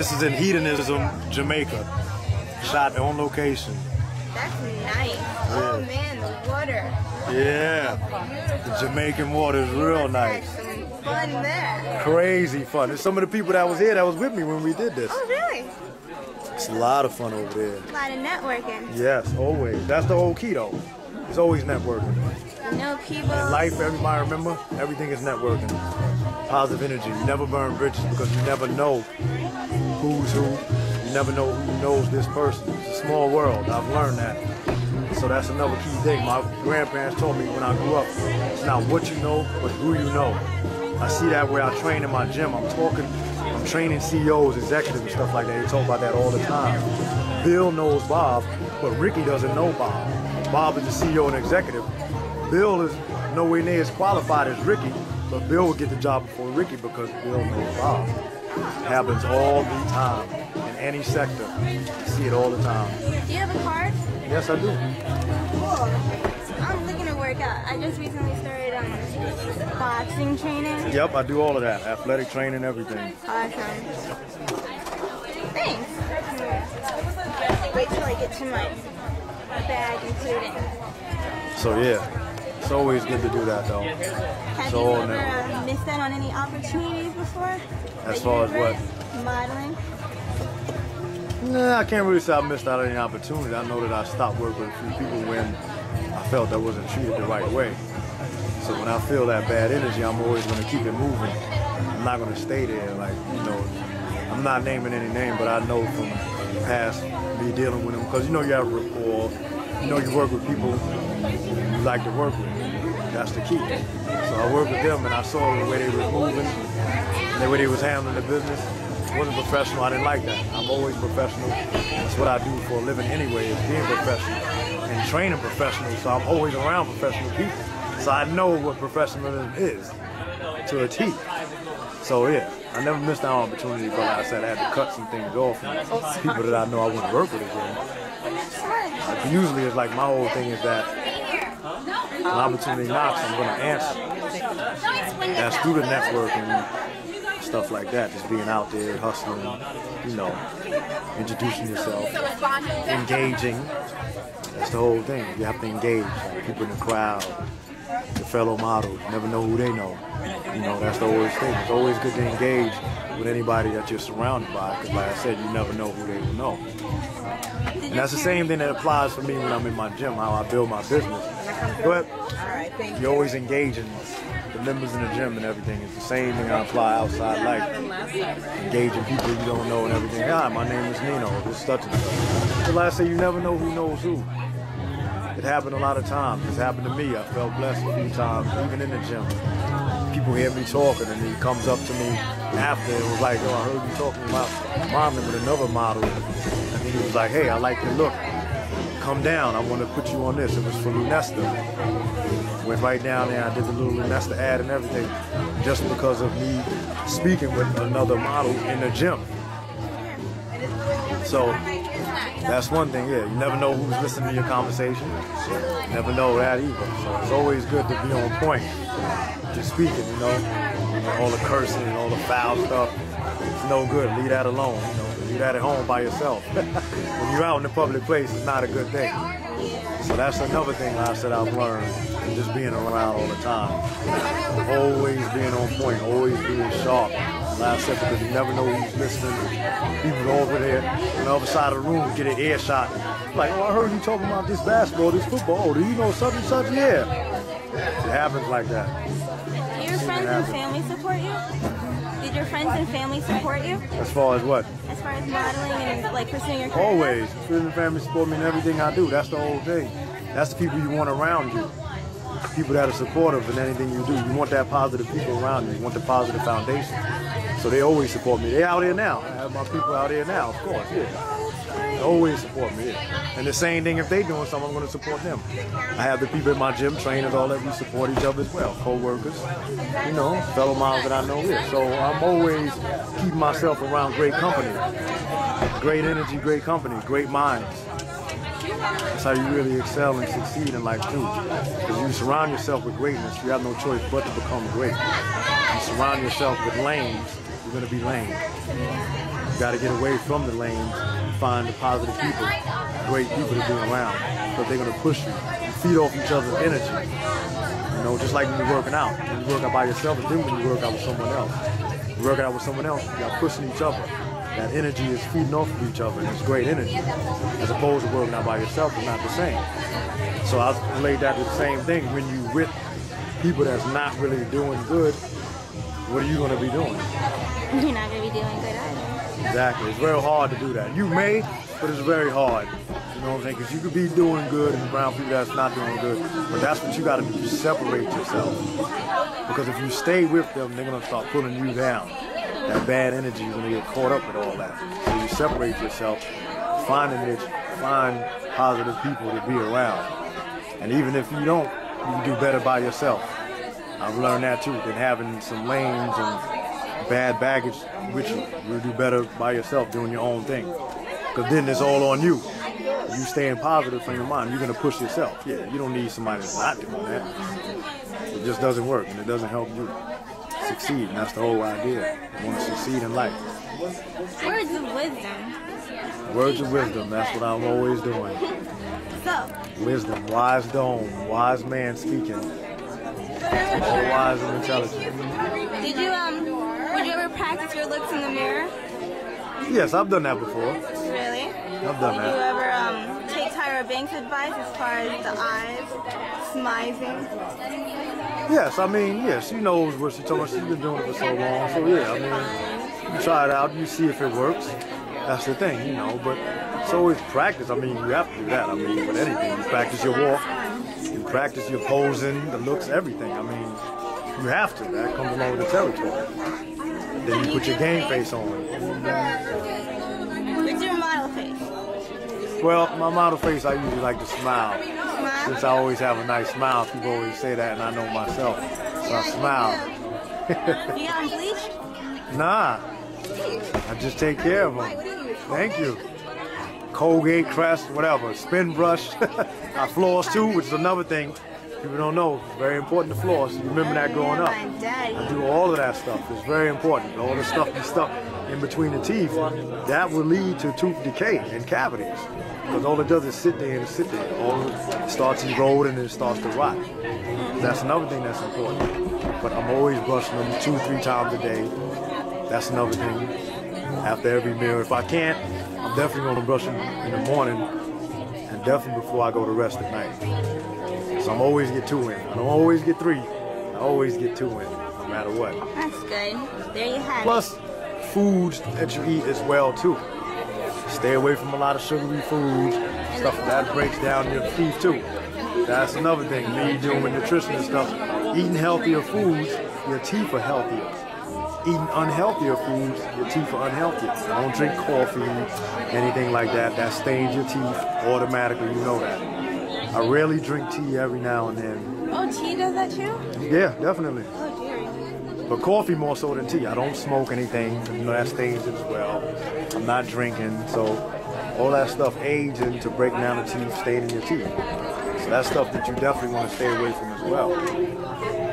This is in Hedonism, Jamaica. Shot on location. That's nice. Yeah. Oh man, the water. Yeah. The Jamaican water is real nice. Some fun there. Crazy fun. There's some of the people that was here that was with me when we did this. Oh really? It's a lot of fun over there. A lot of networking. Yes, always. That's the whole key though. It's always networking. No people. In life, everybody remember, everything is networking. Positive energy. You never burn bridges because you never know who's who. You never know who knows this person. It's a small world. I've learned that. So that's another key thing. My grandparents told me when I grew up, it's not what you know, but who you know. I see that where I train in my gym. I'm training CEOs, executives, and stuff like that. They talk about that all the time. Bill knows Bob, but Ricky doesn't know Bob. Bob is the CEO and executive. Bill is nowhere near as qualified as Ricky, but Bill will get the job before Ricky because Bill knows Bob. It happens all the time in any sector. You see it all the time. Do you have a card? Yes, I do. Cool. I'm looking to work out. I just recently started boxing training. Yep, I do all of that. Athletic training, everything. Awesome. Thanks. Wait till I get to my bag including. So yeah, it's always good to do that though. Have you ever missed out on any opportunities before? As far as what? Modeling? Nah, I can't really say I missed out on any opportunity. I know that I stopped working with a few people when I felt I wasn't treated the right way. So when I feel that bad energy, I'm always going to keep it moving. I'm not going to stay there. Like, you know, I'm not naming any name, but I know from past me dealing with them, because you know you have rapport. You know you work with people you like to work with. That's the key. So I worked with them and I saw the way they were moving, and the way they was handling the business. It wasn't professional. I didn't like that. I'm always professional. That's what I do for a living anyway, is being professional and training professionals. So I'm always around professional people. So I know what professionalism is to a T. So yeah, I never missed out on opportunity, but like I said, I had to cut some things off from people that I know I wouldn't work with again. Like, usually it's like my whole thing is that when opportunity knocks, I'm going to answer. That's through the network and stuff like that, just being out there, hustling, you know, introducing yourself, engaging. That's the whole thing. You have to engage, like people in the crowd, your fellow models. You never know who they know. You know, that's the always thing. It's always good to engage with anybody that you're surrounded by, because like I said, you never know who they will know. And that's the same thing that applies for me when I'm in my gym, how I build my business. But you're always engaging the members in the gym and everything. It's the same thing I apply outside life. Engaging people you don't know and everything. Hi, my name is Nino. This is such and such. But like I say, you never know who knows who. It happened a lot of times. It's happened to me. I felt blessed a few times, even in the gym. People hear me talking and he comes up to me after. It was like, oh, I heard you talking about modeling with another model. And then he was like, hey, I like your look. Come down. I want to put you on this. It was for Lunesta. Went right down there. I did the little Lunesta ad and everything just because of me speaking with another model in the gym. So that's one thing, yeah. You never know who's listening to your conversation. You never know that either. So it's always good to be on point to speaking, you know. All the cursing and all the foul stuff, it's no good. Leave that alone, you know. Leave that at home by yourself. When you're out in the public place, it's not a good thing. So that's another thing I said I've learned, just being around all the time. Always being on point, always being sharp. Like I said, because you never know who's listening. People over there on the other side of the room get an earshot. Like, oh, I heard you talking about this basketball, this football. Do you know such and such? Yeah. It happens like that. Do your friends and family support you? Did your friends and family support you? As far as what? As far as modeling and like pursuing your career? Always. Friends and family support me in everything I do. That's the whole thing. That's the people you want around you. People that are supportive in anything you do. You want that positive people around you. You want the positive foundation. So they always support me. They're out here now. I have my people out here now, of course, yeah. They always support me, yeah. And the same thing, if they're doing something, I'm going to support them. I have the people in my gym, trainers, all that, we support each other as well. Co-workers, you know, fellow moms that I know here. So I'm always keeping myself around great company. Great energy, great company, great minds. That's how you really excel and succeed in life too. Because you surround yourself with greatness, you have no choice but to become great. You surround yourself with lames, you're going to be lame. You got to get away from the lanes and find the positive people, great people to be around, because they're going to push you. You feed off each other's energy. You know, just like when you're working out. When you work out by yourself, it's different when you work out with someone else. When you work out with someone else, you got pushing each other. That energy is feeding off of each other, and it's great energy. As opposed to working out by yourself, it's not the same. So I relate that to the same thing. When you with people that's not really doing good, what are you going to be doing? You're not going to be doing good either. Exactly. It's very hard to do that. You may, but it's very hard. You know what I'm saying? Because you could be doing good and around people that's not doing good. But that's what you got to do. You separate yourself. Because if you stay with them, they're going to start pulling you down. That bad energy is going to get caught up with all that. So you separate yourself, find a niche, find positive people to be around. And even if you don't, you can do better by yourself. I've learned that too, than having some lanes and bad baggage with you. You'll do better by yourself doing your own thing. Because then it's all on you. You staying positive from your mind, you're going to push yourself. Yeah, you don't need somebody that's not doing that. It just doesn't work, and it doesn't help you succeed, and that's the whole idea. You want to succeed in life. Words of wisdom. Words of wisdom, that's what I'm always doing. So, Wisdom, wise dome, wise man speaking. All wise and intelligent. would you ever practice your looks in the mirror? Yes, I've done that before. Really? I've done Did that. you ever take Tyra Banks' advice as far as the eyes, smizing? Yes, I mean, yes, she knows what she's talking about. She's been doing it for so long. So yeah, I mean, you try it out, you see if it works. That's the thing, you know, but it's always practice. I mean, you have to do that. I mean, with anything, you practice your walk, you practice your posing, the looks, everything. I mean, you have to. That comes along with the territory. Then you put your game face on. What's your model face? Well, my model face, I usually like to smile. Smile? Since I always have a nice smile, people always say that, and I know myself. So I smile. You got them bleached? Nah, I just take care of them. Thank you. Colgate, Crest, whatever, spin brush. I floss too, which is another thing people don't know. It's very important to floss. You remember that growing up. My daddy. I do all of that stuff. It's very important. All the stuff you stuck in between the teeth, that will lead to tooth decay and cavities. Because all it does is sit there and sit there. All it starts eroding and it starts to rot. That's another thing that's important. But I'm always brushing them 2-3 times a day. That's another thing. After every meal. If I can't, I'm definitely going to brush them in the morning and definitely before I go to rest at night. So I'm always get 2 in. I don't always get 3. I always get 2 in, no matter what. That's good. There you have Plus, foods that you eat as well too. Stay away from a lot of sugary foods, stuff that breaks down your teeth too. That's another thing, me doing with nutrition and stuff. Eating healthier foods, your teeth are healthier. Eating unhealthier foods, your teeth are unhealthier. Don't drink coffee, anything like that. That stains your teeth automatically, you know that. I rarely drink tea every now and then. it. Oh, tea does that too? Yeah, definitely. Oh, dear. But coffee more so than tea. I don't smoke anything, you know, that stains it as well. I'm not drinking, so all that stuff aids into breaking down the teeth, staining your teeth. So that's stuff that you definitely want to stay away from as well.